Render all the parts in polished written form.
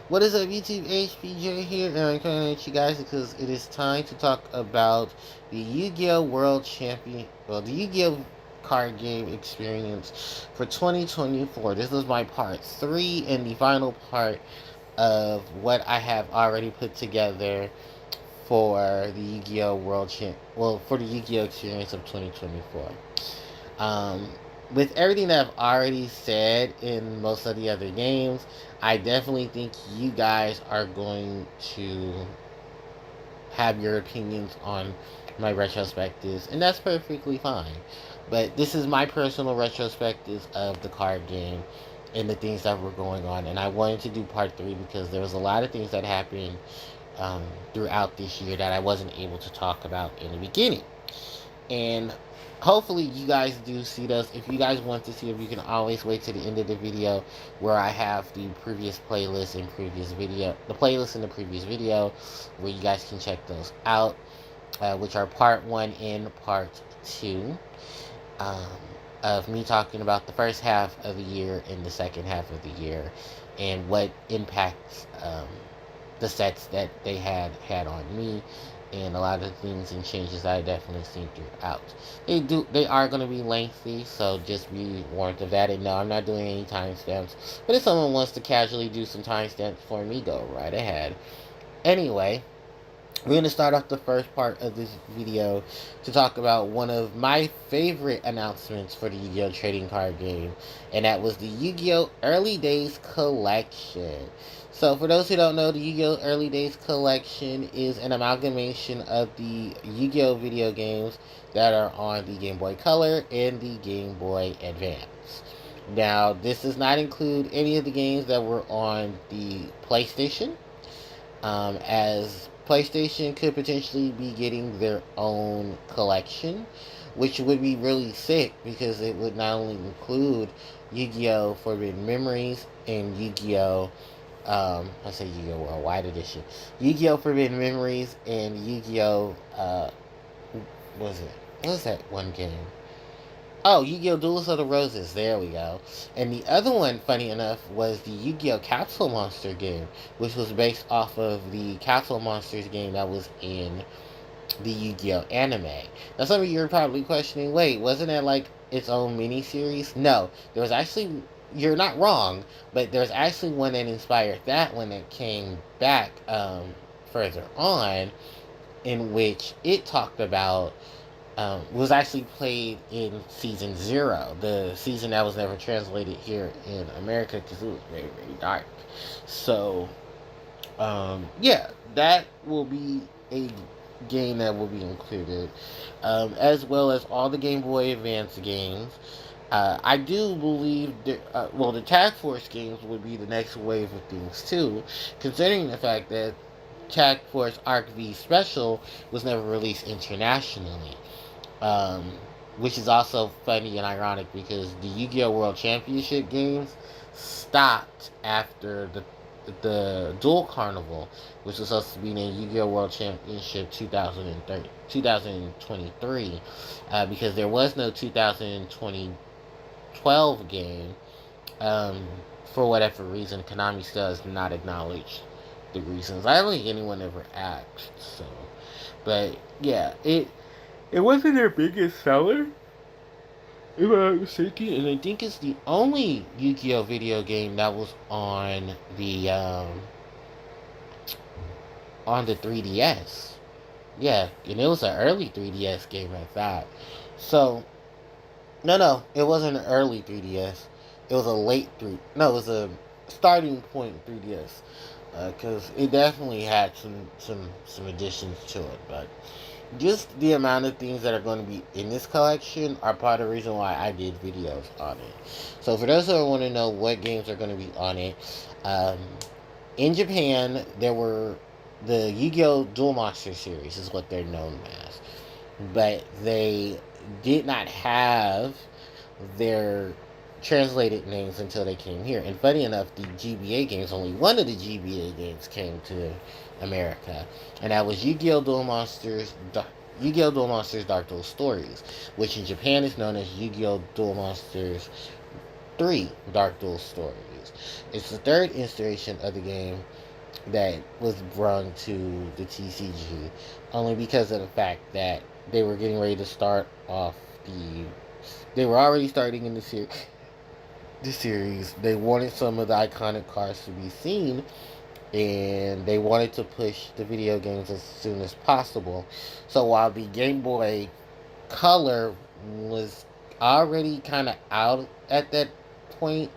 What is up, YouTube? HPJ here, and I'm coming at you guys because it is time to talk about the Yu-Gi-Oh! World Champion, the Yu-Gi-Oh! Card game experience for 2024. This is my part 3 and the final part of what I have already put together for the Yu-Gi-Oh! For the Yu-Gi-Oh! Experience of 2024. Um, with everything that I've already said in most of the other games, I definitely think you guys are going to have your opinions on my retrospectives, and that's perfectly fine. But this is my personal retrospectives of the card game and the things that were going on, and I wanted to do part 3 because there was a lot of things that happened um, throughout this year that I wasn't able to talk about in the beginning. And hopefully you guys do see those. If you guys want to see them, you can always wait to the end of the video where I have the previous playlist and previous video, the playlist in the previous video, where you guys can check those out, which are part 1 and part 2 um, of me talking about the first half of the year and the second half of the year and what impacts the sets that they had on me, and a lot of things and changes that I definitely seen throughout. They are going to be lengthy, so just be warned of that. And no, I'm not doing any timestamps, but if someone wants to casually do some timestamps for me, go right ahead. Anyway, we're going to start off the first part of this video to talk about one of my favorite announcements for the Yu-Gi-Oh! Trading card game, and that was the Yu-Gi-Oh! Early Days Collection. So, for those who don't know, the Yu-Gi-Oh! Early Days Collection is an amalgamation of the Yu-Gi-Oh! Video games that are on the Game Boy Color and the Game Boy Advance. Now, this does not include any of the games that were on the PlayStation, as PlayStation could potentially be getting their own collection, which would be really sick because it would not only include Yu-Gi-Oh! Forbidden Memories and Yu-Gi-Oh! I say Yu-Gi-Oh! Worldwide Edition, Yu-Gi-Oh! Forbidden Memories and Yu-Gi-Oh! What was it? What was that one game? Oh, Yu-Gi-Oh! Duelist of the Roses. There we go. And the other one, funny enough, was the Yu-Gi-Oh! Capsule Monster game, which was based off of the Capsule Monsters game that was in the Yu-Gi-Oh! Anime. Now, some of you are probably questioning, wait, wasn't that like its own mini-series? No. There was actually, you're not wrong, but there's actually one that inspired that one that came back further on, in which it talked about was actually played in season 0, the season that was never translated here in America because it was very, very dark. So, yeah, that will be a game that will be included, as well as all the Game Boy Advance games. I do believe the Tag Force games would be the next wave of things too, considering the fact that Tag Force Arc V Special was never released internationally. Um, which is also funny and ironic because the Yu-Gi-Oh! World Championship games stopped after the Dual Carnival, which was supposed to be named Yu-Gi-Oh! World Championship 2023, because there was no 2012 game. Um, for whatever reason, Konami still has not acknowledged the reasons. I don't think anyone ever asked, so. But, yeah, it wasn't their biggest seller, if I'm not mistaken, and I think it's the only Yu-Gi-Oh! Video game that was on the 3DS. Yeah, and it was an early 3DS game at that. So, no, it wasn't an early 3DS. It was a late 3. No, it was a starting point 3DS. Because it definitely had some additions to it, but just the amount of things that are going to be in this collection are part of the reason why I did videos on it. So for those who want to know what games are going to be on it, um, in Japan there were the Yu-Gi-Oh! Duel Monster series is what they're known as, but they did not have their translated names until they came here. And funny enough, the GBA games, only one of the GBA games came to America, and that was Yu-Gi-Oh! Duel Monsters Dark Duel Stories, which in Japan is known as Yu-Gi-Oh! Duel Monsters 3 Dark Duel Stories. Monsters. It's the third installation of the game that was brung to the TCG, only because of the fact that they were getting ready to start off the. They were already starting in the series. They wanted some of the iconic cards to be seen, and they wanted to push the video games as soon as possible. So while the Game Boy Color was already kind of out at that point,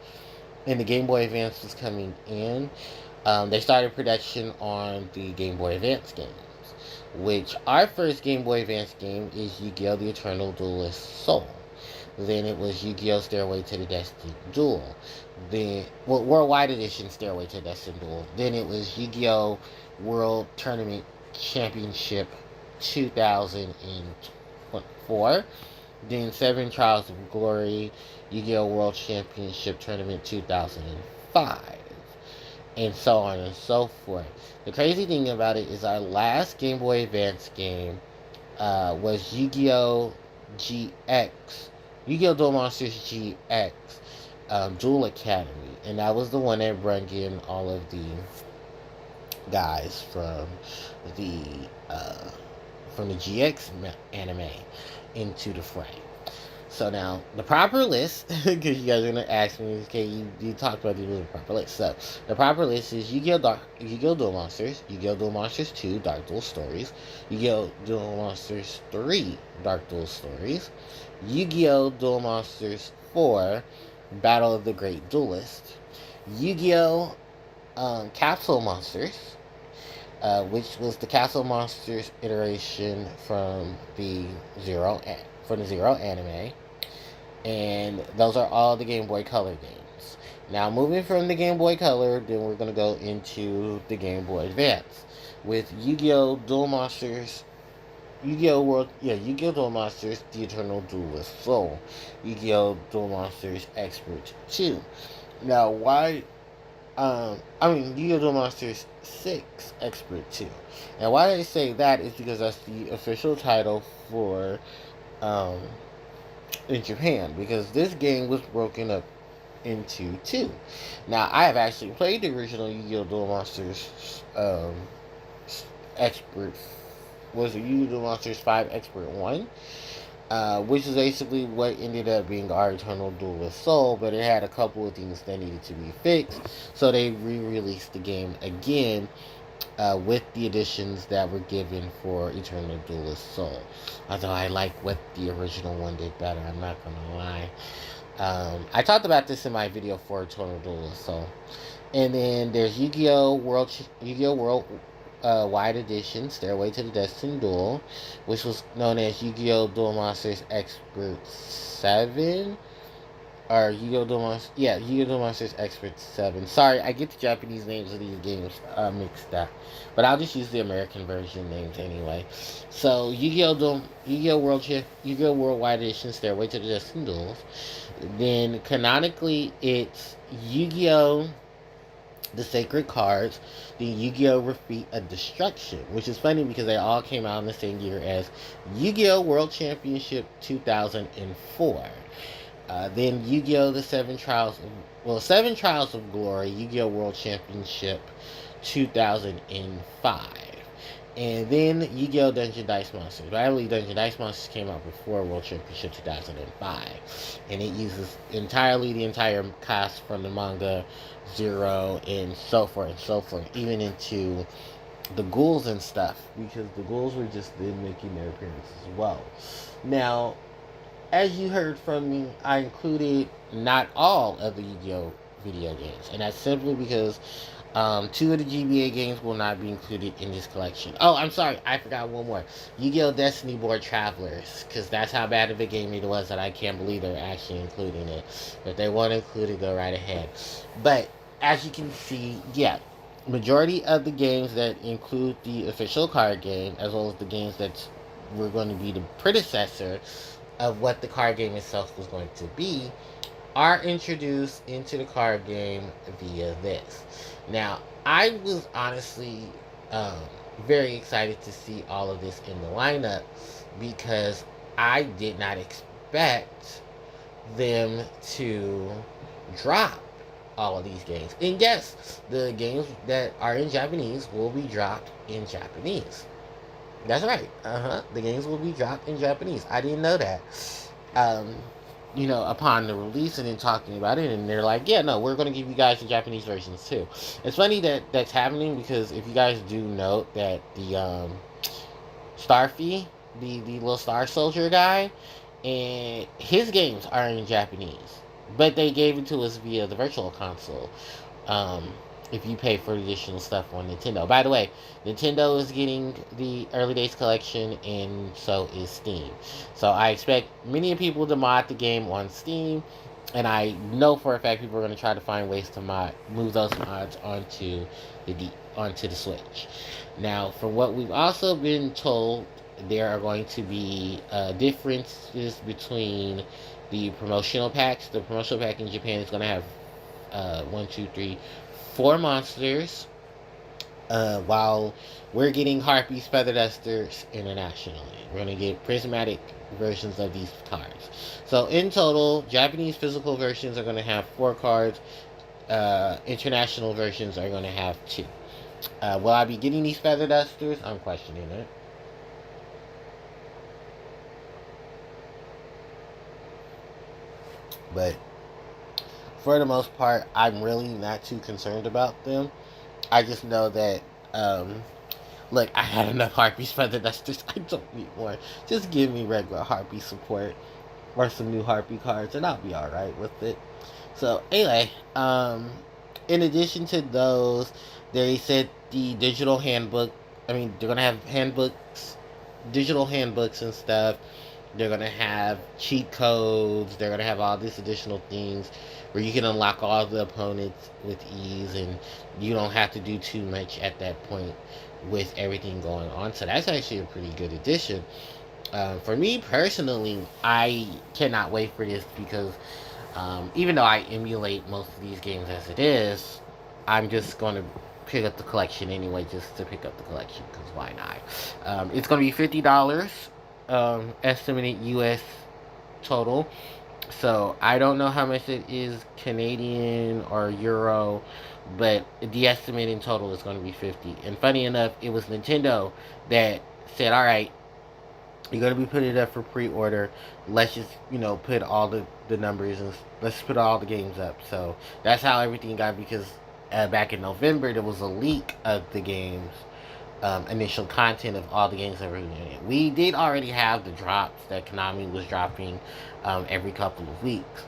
and the Game Boy Advance was coming in, they started production on the Game Boy Advance games. Which our first Game Boy Advance game is Yu-Gi-Oh! The Eternal Duelist Soul. Then it was Yu-Gi-Oh! Stairway to the Destiny Duel. Then, well, Worldwide Edition Stairway to the Destiny Duel. Then it was Yu-Gi-Oh! World Tournament Championship 2004. Then Seven Trials of Glory, Yu-Gi-Oh! World Championship Tournament 2005. And so on and so forth. The crazy thing about it is our last Game Boy Advance game was Yu-Gi-Oh! GX. Yu-Gi-Oh! Duel Monsters GX Duel Academy. And that was the one that brought in all of the guys the from the GX anime into the fray. So now, the proper list, because you guys are going to ask me, okay, you talked about the proper list. So, the proper list is Yu-Gi-Oh! Duel Monsters, Yu-Gi-Oh! Duel Monsters 2, Dark Duel Stories, Yu-Gi-Oh! Duel Monsters 3, Dark Duel Stories, Yu-Gi-Oh! Duel Monsters 4, Battle of the Great Duelist, Yu-Gi-Oh! Capsule Monsters, which was the Castle Monsters iteration from the Zero anime, and those are all the Game Boy Color games. Now, moving from the Game Boy Color, then we're going to go into the Game Boy Advance with Yu-Gi-Oh! Duel Monsters, Yu-Gi-Oh! Duel Monsters, The Eternal Duelist Soul, Yu-Gi-Oh! Duel Monsters Expert 2. Now, Yu-Gi-Oh! Duel Monsters 6 Expert 2. And why I say that is because that's the official title for in Japan, because this game was broken up into two. Now, I have actually played the original Yu-Gi-Oh! Duel Monsters Expert. Was it Yu-Gi-Oh! Duel Monsters 5 Expert 1? Which is basically what ended up being our Eternal Duelist Soul, but it had a couple of things that needed to be fixed, so they re-released the game again with the additions that were given for Eternal Duelist Soul. Although I like what the original one did better, I'm not gonna lie. I talked about this in my video for Eternal Duelist Soul. And then there's Yu-Gi-Oh! World Wide Edition, Stairway to the Destiny Duel, which was known as Yu-Gi-Oh! Duel Monsters Expert 7. Or Yu-Gi-Oh! Duel Monsters Expert 7. Sorry, I get the Japanese names of these games mixed up. But I'll just use the American version names anyway. So, Yu-Gi-Oh! Worldwide Edition, Stairway to the Destiny Duels. Then, canonically, it's Yu-Gi-Oh! The Sacred Cards, the Yu-Gi-Oh! Repeat of Destruction, which is funny because they all came out in the same year as Yu-Gi-Oh! World Championship 2004. Then Yu-Gi-Oh! Seven Trials of Glory, Yu-Gi-Oh! World Championship 2005. And then Yu-Gi-Oh! Dungeon Dice Monsters. But I believe Dungeon Dice Monsters came out before World Championship 2005. And it uses entirely the entire cast from the manga Zero and so forth, even into the ghouls and stuff, because the ghouls were just then making their appearance as well. Now, as you heard from me, I included not all of the Yu-Gi-Oh! Video games, and that's simply because 2 of the GBA games will not be included in this collection. Oh, I'm sorry, I forgot one more. Yu-Gi-Oh! Destiny Board Travelers, because that's how bad of a game it was that I can't believe they're actually including it. But if they want to include it, go right ahead. But, as you can see, yeah, majority of the games that include the official card game, as well as the games that were going to be the predecessor of what the card game itself was going to be, are introduced into the card game via this. Now, I was honestly very excited to see all of this in the lineup, because I did not expect them to drop all of these games. And yes, the games that are in Japanese will be dropped in Japanese. That's right. The games will be dropped in Japanese. I didn't know that. Um, upon the release and then talking about it, and they're like, "Yeah, no, we're going to give you guys the Japanese versions too." It's funny that that's happening because if you guys do note that the Starfy, the little Star Soldier guy, and his games are in Japanese, but they gave it to us via the Virtual Console. Um, if you pay for additional stuff on Nintendo. By the way, Nintendo is getting the Early Days Collection, and so is Steam. So I expect many people to mod the game on Steam, and I know for a fact people are going to try to find ways to move those mods onto the Switch. Now, from what we've also been told, there are going to be differences between the promotional packs. The promotional pack in Japan is going to have one, two, three, four monsters, while we're getting Harpies, Feather Dusters internationally. We're going to get prismatic versions of these cards. So in total, Japanese physical versions are going to have 4 cards. International versions are going to have 2. Will I be getting these Feather Dusters? I'm questioning it. But for the most part, I'm really not too concerned about them. I just know that, look, I had enough Harpies Feather Dusters. I don't need more. Just give me regular Harpie support or some new Harpie cards, and I'll be alright with it. So, anyway, in addition to those, they said the digital handbook, I mean, they're going to have handbooks, digital handbooks and stuff. They're going to have cheat codes. They're going to have all these additional things where you can unlock all the opponents with ease, and you don't have to do too much at that point with everything going on. So that's actually a pretty good addition. For me personally, I cannot wait for this because even though I emulate most of these games as it is, I'm just going to pick up the collection anyway, just to pick up the collection, because why not? It's going to be $50, estimated US total. So I don't know how much it is Canadian or Euro, but the estimate in total is going to be 50. And funny enough, it was Nintendo that said, "All right, you're going to be putting it up for pre-order. Let's just, put all the numbers and let's put all the games up." So that's how everything got, because back in November there was a leak of the games, initial content of all the games that were in it. We did already have the drops that Konami was dropping every couple of weeks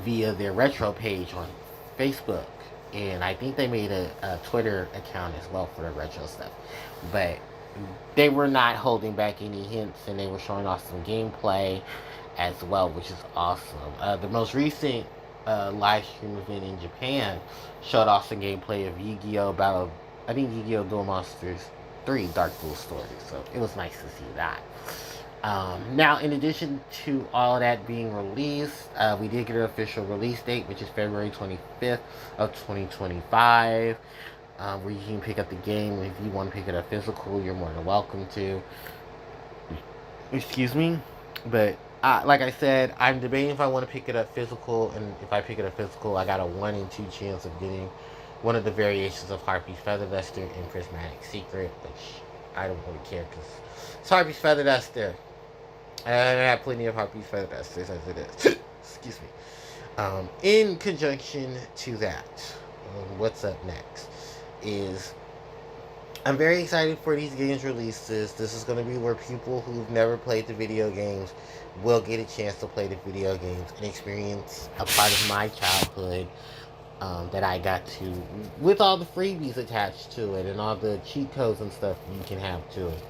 via their retro page on Facebook. And I think they made a Twitter account as well for the retro stuff. But they were not holding back any hints, and they were showing off some gameplay as well, which is awesome. The most recent live stream event in Japan showed off some gameplay of Yu-Gi-Oh! Battle. I think Yu-Gi-Oh! Duel Monsters 3 Dark Pool Story, so it was nice to see that. Now, in addition to all of that being released, we did get an official release date, which is February 25th of 2025, where you can pick up the game. If you want to pick it up physical, you're more than welcome to. Excuse me. But, like I said, I'm debating if I want to pick it up physical, and if I pick it up physical, I got a 1 in 2 chance of getting one of the variations of Harpie's Feather Duster and Prismatic Secret, which I don't really care, because it's Harpie's Feather Duster. I have plenty of Harpie's Feather Dusters as it is. Excuse me. In conjunction to that, what's up next is I'm very excited for these games releases. This is going to be where people who've never played the video games will get a chance to play the video games and experience a part of my childhood that I got to, with all the freebies attached to it and all the cheat codes and stuff you can have to it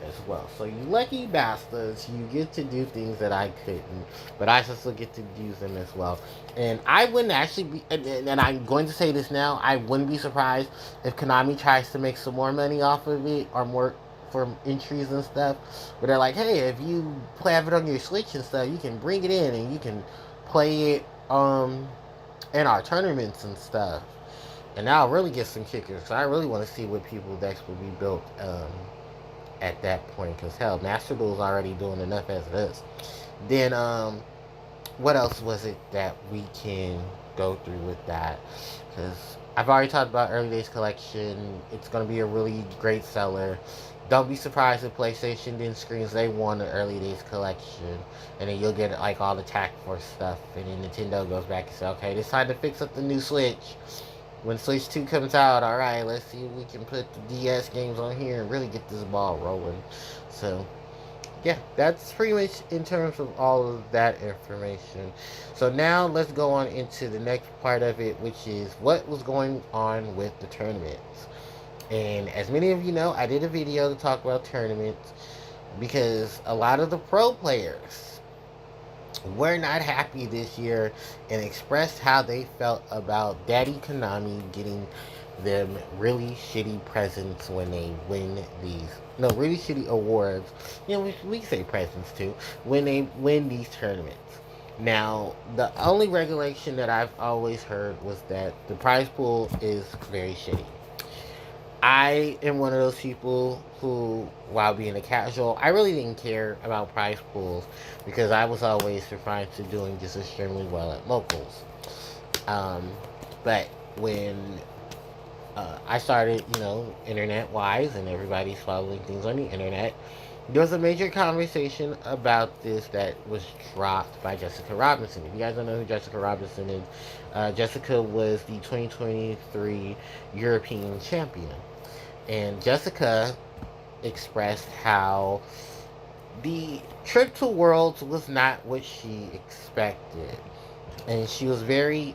as well. So you lucky bastards, you get to do things that I couldn't, but I still get to use them as well. And I wouldn't actually be, and I'm going to say this now, I wouldn't be surprised if Konami tries to make some more money off of it, or more for entries and stuff, where they're like, hey, if you have it on your Switch and stuff, you can bring it in and you can play it in our tournaments and stuff. And I'll really get some kickers, because I really want to see what people's decks will be built at that point, because hell, Master Duel's already doing enough as it is. Then what else was it that we can go through with that, because I've already talked about Early Days Collection. It's going to be a really great seller. Don't be surprised if PlayStation then screens they want an Early Days Collection, and then you'll get like all the Tac Force stuff, and then Nintendo goes back and says, okay, it's time to fix up the new Switch. When Switch 2 comes out, alright, let's see if we can put the DS games on here and really get this ball rolling. So, yeah, that's pretty much in terms of all of that information. So now let's go on into the next part of it, which is what was going on with the tournaments. And as many of you know, I did a video to talk about tournaments because a lot of the pro players were not happy this year and expressed how they felt about Daddy Konami getting them really shitty presents when they win these. No, really shitty awards. We say presents too. When they win these tournaments. Now, the only regulation that I've always heard was that the prize pool is very shitty. I am one of those people who, while being a casual, I really didn't care about prize pools because I was always confined to doing just extremely well at locals. Um, but when I started, internet wise, and everybody's following things on the internet, there was a major conversation about this that was dropped by Jessica Robinson. If you guys don't know who Jessica Robinson is, Jessica was the 2023 European champion. And Jessica expressed how the trip to Worlds was not what she expected. And she was very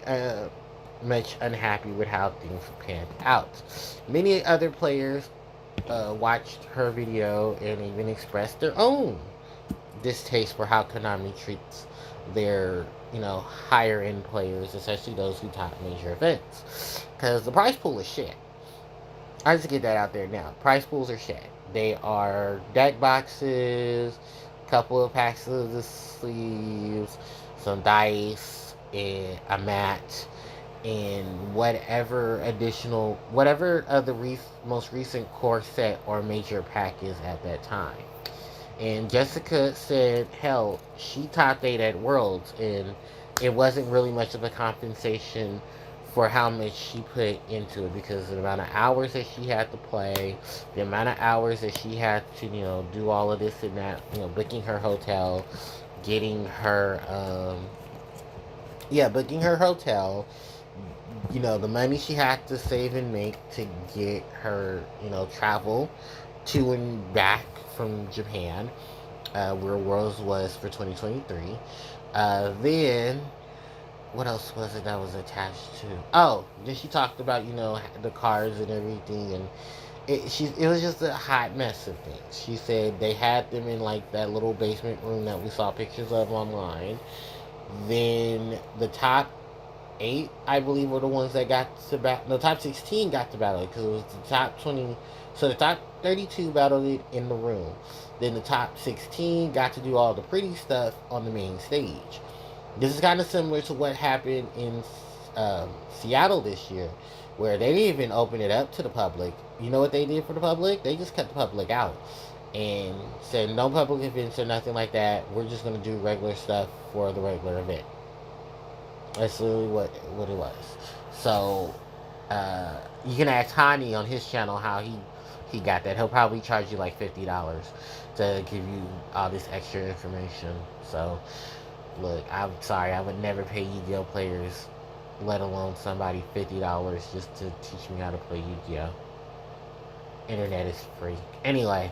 much unhappy with how things panned out. Many other players watched her video and even expressed their own distaste for how Konami treats their, higher end players, especially those who top major events. Because the prize pool is shit. I just get that out there now. Prize pools are shit. They are deck boxes, couple of packs of the sleeves, some dice, and a mat, and whatever of the most recent core set or major pack is at that time. And Jessica said, hell, she top 8 at Worlds, and it wasn't really much of a compensation for how much she put into it, because the amount of hours that she had to play, the amount of hours that she had to, do all of this and that, booking her hotel, getting her, booking her hotel, the money she had to save and make to get her, travel to and back from Japan, where Worlds was for 2023. Then, what else was it that was attached to? Oh, then she talked about, the cars and everything, and it was just a hot mess of things. She said they had them in like that little basement room that we saw pictures of online. Then the top 8, I believe, were the ones that got to battle. The top 16 got to battle because it was the top 20. So the top 32 battled it in the room. Then the top 16 got to do all the pretty stuff on the main stage. This is kind of similar to what happened in Seattle this year, where they didn't even open it up to the public. You know what they did for the public? They just cut the public out and said no public events or nothing like that. We're just going to do regular stuff for the regular event. That's literally what it was. So you can ask Hani on his channel how he got that. He'll probably charge you like $50 to give you all this extra information. So look, I'm sorry, I would never pay Yu-Gi-Oh players, let alone somebody $50 just to teach me how to play Yu-Gi-Oh. Internet is free. Anyway,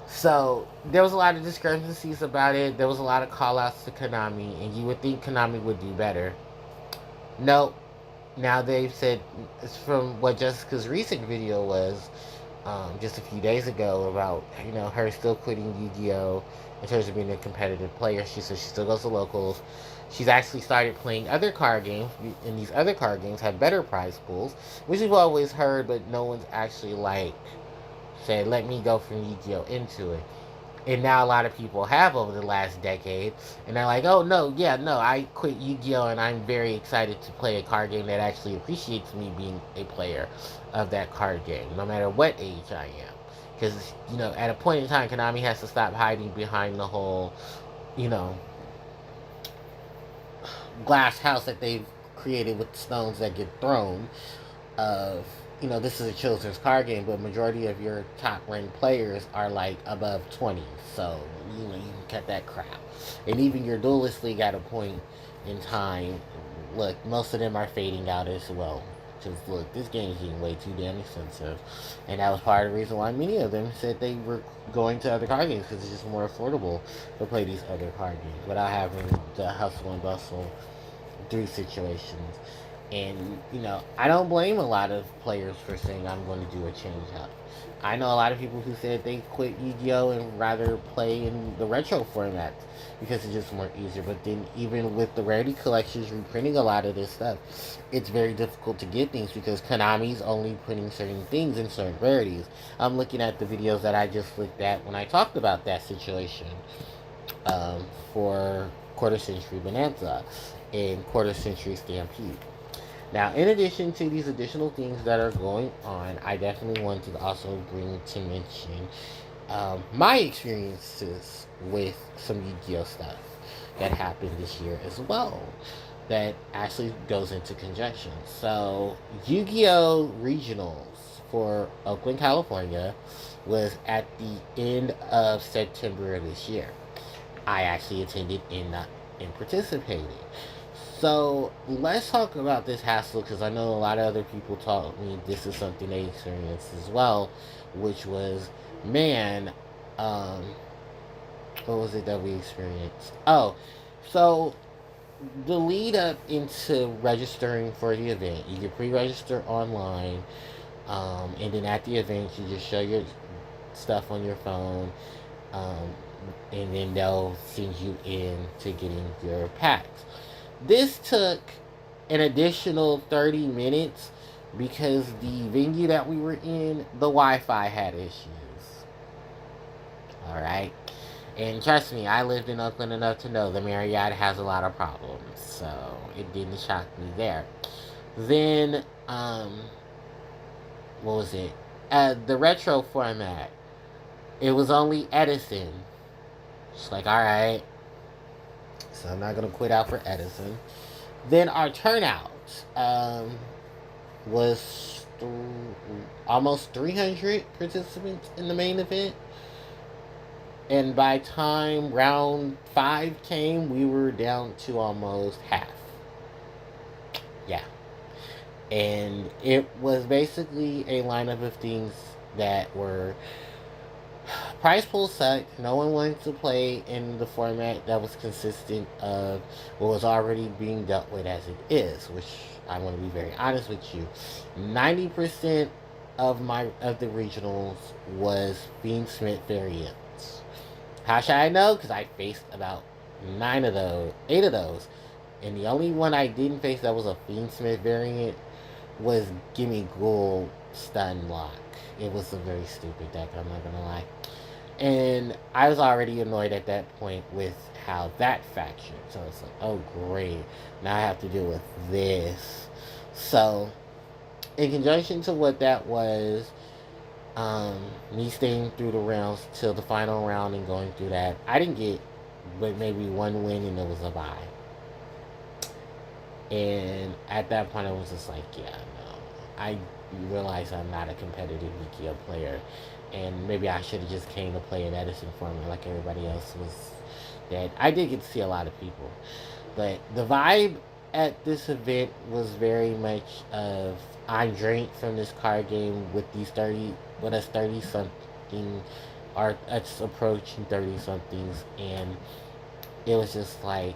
so there was a lot of discrepancies about it. There was a lot of call-outs to Konami, and you would think Konami would do better. Nope. Now they've said, it's from what Jessica's recent video was, just a few days ago, about her still quitting Yu-Gi-Oh in terms of being a competitive player. She says she still goes to locals. She's actually started playing other card games, and these other card games have better prize pools, which we've always heard, but no one's actually said, let me go from Yu-Gi-Oh into it. And now a lot of people have over the last decade, and they're like, oh no, I quit Yu-Gi-Oh and I'm very excited to play a card game that actually appreciates me being a player of that card game, no matter what age I am. Because, at a point in time, Konami has to stop hiding behind the whole, glass house that they've created with stones that get thrown. Of this is a children's card game, but majority of your top ranked players are like above 20. So you can cut that crap. And even your duelist league at a point in time, look, most of them are fading out as well. Because look, this game is getting way too damn expensive, and that was part of the reason why many of them said they were going to other card games because it's just more affordable to play these other card games without having the hustle and bustle through situations. And, I don't blame a lot of players for saying I'm going to do a change up. I know a lot of people who said they quit Yu-Gi-Oh! And rather play in the retro format because it's just more easier. But then even with the rarity collections reprinting a lot of this stuff, it's very difficult to get things because Konami's only printing certain things in certain rarities. I'm looking at the videos that I just looked at when I talked about that situation for Quarter Century Bonanza and Quarter Century Stampede. Now, in addition to these additional things that are going on, I definitely want to also bring to mention my experiences with some Yu-Gi-Oh stuff that happened this year as well. That actually goes into conjunction. So, Yu-Gi-Oh regionals for Oakland, California, was at the end of September of this year. I actually attended and participated. So let's talk about this hassle because I know a lot of other people told me this is something they experienced as well, which was, man, um, what was it that we experienced? Oh, so the lead up into registering for the event, you can pre-register online, and then at the event you just show your stuff on your phone, um, and then they'll send you in to getting your packs. This took an additional 30 minutes because the venue that we were in, the Wi-Fi had issues. Alright? And trust me, I lived in Oakland enough to know the Marriott has a lot of problems. So it didn't shock me there. Then, what was it? The retro format. It was only Edison. It's like, alright. So I'm not going to quit out for Edison. Then our turnout was almost 300 participants in the main event. And by time round 5 came, we were down to almost half. Yeah. And it was basically a lineup of things that were prize pool sucked. No one wanted to play in the format that was consistent of what was already being dealt with as it is, which I want to be very honest with you. 90% of the regionals was Fiend Smith variants. How should I know? Because I faced about 8 of those. And the only one I didn't face that was a Fiend Smith variant was Gimme Ghoul Stun Lock. It was a very stupid deck, I'm not gonna lie. And I was already annoyed at that point with how that factured. So it's like, oh great, now I have to deal with this. So, in conjunction to what that was, me staying through the rounds till the final round and going through that, I didn't get but maybe one win and it was a bye. And at that point I was just like, yeah, no. I realized I'm not a competitive Yu-Gi-Oh player. And maybe I should have just came to play an Edison format like everybody else was. That I did get to see a lot of people. But the vibe at this event was very much of I'm drained from this card game with us 30 something, or us approaching 30 somethings, and it was just like,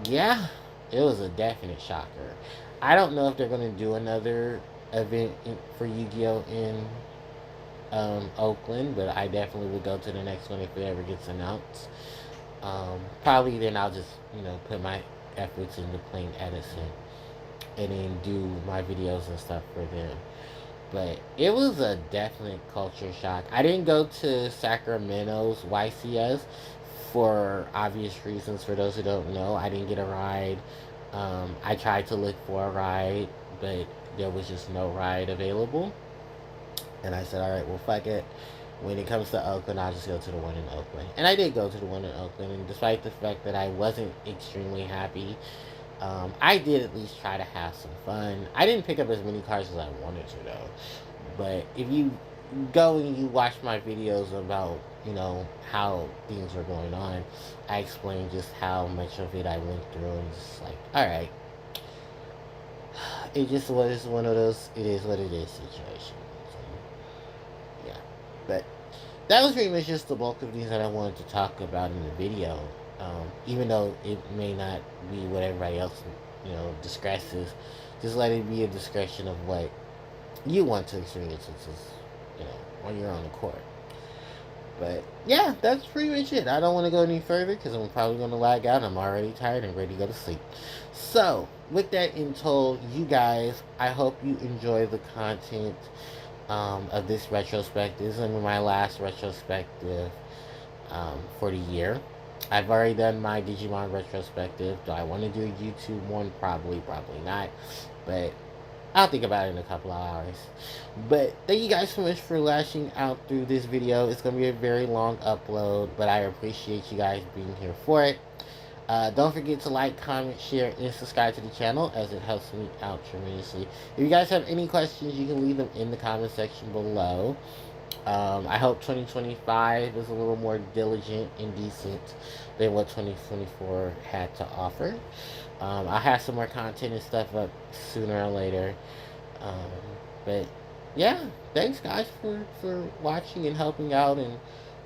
yeah, it was a definite shocker. I don't know if they're gonna do another event for Yu-Gi-Oh in Oakland, but I definitely would go to the next one if it ever gets announced. Probably then I'll just put my efforts into playing Edison and then do my videos and stuff for them. But it was a definite culture shock. I didn't go to Sacramento's YCS for obvious reasons. For those who don't know, I didn't get a ride. I tried to look for a ride, but there was just no ride available. And I said, all right, well, fuck it. When it comes to Oakland, I'll just go to the one in Oakland. And I did go to the one in Oakland. And despite the fact that I wasn't extremely happy I did at least try to have some fun. I didn't pick up as many cards as I wanted to though. But if you go and you watch my videos about, how things were going on, I explained just how much of it I went through, and just like, all right, it just was one of those it is what it is situations. Yeah, but that was pretty much just the bulk of things that I wanted to talk about in the video. Even though it may not be what everybody else, discusses, just let it be a discussion of what you want to experience, which is, on your own accord. But yeah, that's pretty much it. I don't want to go any further because I'm probably going to lag out. I'm already tired and ready to go to sleep. So, with that in told, you guys, I hope you enjoy the content of this retrospective. This is my last retrospective for the year. I've already done my Digimon retrospective. Do I want to do a YouTube one? Probably, probably not. But I'll think about it in a couple of hours. But thank you guys so much for lashing out through this video. It's going to be a very long upload, but I appreciate you guys being here for it. Don't forget to like, comment, share, and subscribe to the channel, as it helps me out tremendously. If you guys have any questions, you can leave them in the comment section below. I hope 2025 is a little more diligent and decent than what 2024 had to offer. I'll have some more content and stuff up sooner or later. Um, but yeah, thanks guys for watching and helping out and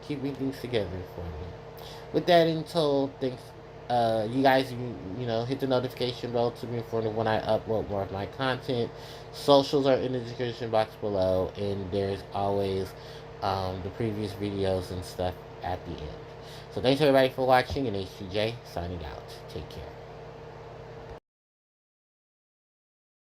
keeping things together for me. With that in told, thanks. You guys, hit the notification bell to be informed of when I upload more of my content. Socials are in the description box below, and there's always the previous videos and stuff at the end. So thanks everybody for watching, and HPJ signing out. Take care.